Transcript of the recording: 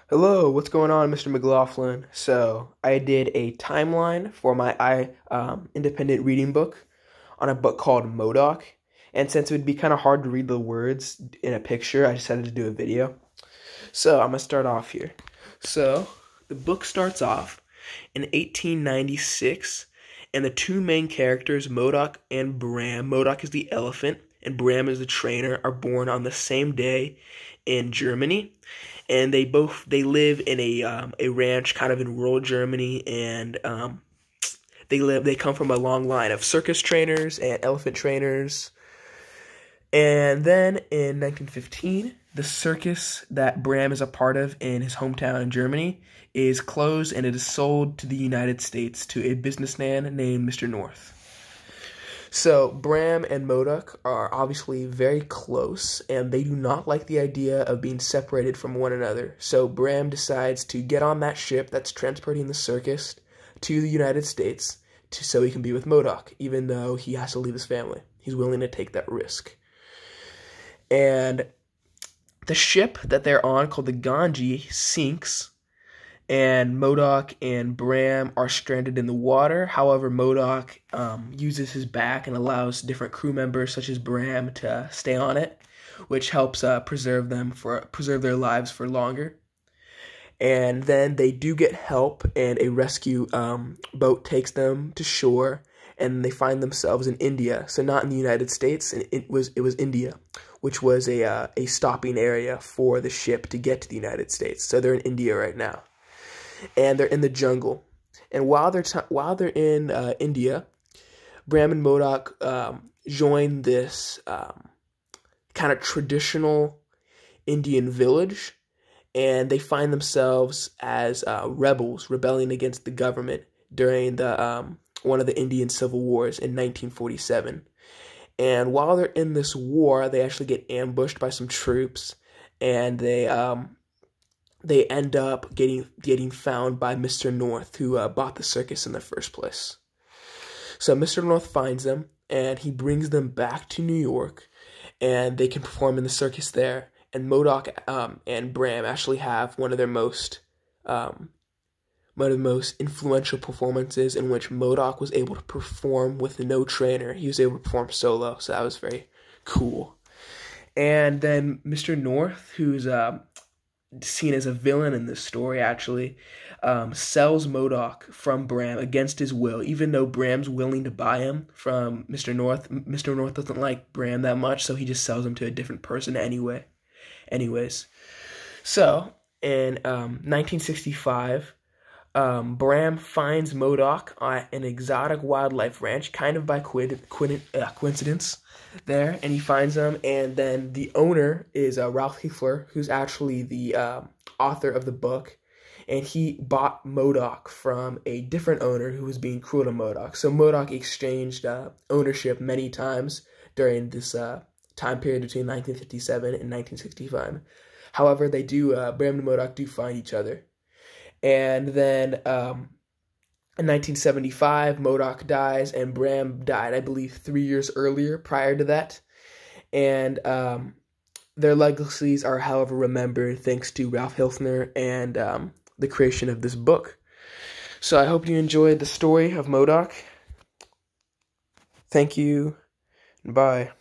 Hello, what's going on, Mr. McLaughlin? So, I did a timeline for my independent reading book on a book called MODOK. And since it would be kind of hard to read the words in a picture, I decided to do a video. So, I'm going to start off here. So, the book starts off in 1896, and the two main characters, MODOK and Bram, MODOK is the elephant, and Bram is the trainer, are born on the same day in Germany. And they live in a ranch kind of in rural Germany, and they come from a long line of circus trainers and elephant trainers. And then in 1915, the circus that Bram is a part of in his hometown in Germany is closed, and it is sold to the United States to a businessman named Mr. North. So Bram and MODOK are obviously very close, and they do not like the idea of being separated from one another. So Bram decides to get on that ship that's transporting the circus to the United States so he can be with MODOK, even though he has to leave his family. He's willing to take that risk. And the ship that they're on, called the Ganji, sinks, and MODOK and Bram are stranded in the water. However, MODOK uses his back and allows different crew members, such as Bram, to stay on it, which helps preserve their lives for longer. And then they do get help, and a rescue boat takes them to shore, and they find themselves in India. So not in the United States, and it was India, which was a stopping area for the ship to get to the United States. So they're in India right now. And they're in the jungle. And while they're in India, Bram and MODOK join this kind of traditional Indian village, and they find themselves as rebels rebelling against the government during the one of the Indian civil wars in 1947. And while they're in this war, they actually get ambushed by some troops, and they end up getting found by Mr. North, who bought the circus in the first place. So Mr. North finds them, and he brings them back to New York, and they can perform in the circus there. And MODOK and Bram actually have one of the most influential performances, in which MODOK was able to perform with no trainer. He was able to perform solo, so that was very cool. And then Mr. North, who's seen as a villain in this story, actually sells MODOK from Bram against his will, even though Bram's willing to buy him from Mr. North. Mr. North doesn't like Bram that much, so he just sells him to a different person anyways. So in 1965, Bram finds MODOK at an exotic wildlife ranch, kind of by coincidence there, and he finds them. And then the owner is Ralph Hiefler, who's actually the author of the book, and he bought MODOK from a different owner who was being cruel to MODOK. So MODOK exchanged ownership many times during this time period between 1957 and 1965. However, Bram and MODOK do find each other. And then in 1975, MODOK dies, and Bram died, I believe, 3 years earlier prior to that. And their legacies are, however, remembered thanks to Ralph Hilfner and the creation of this book. So I hope you enjoyed the story of MODOK. Thank you, and bye.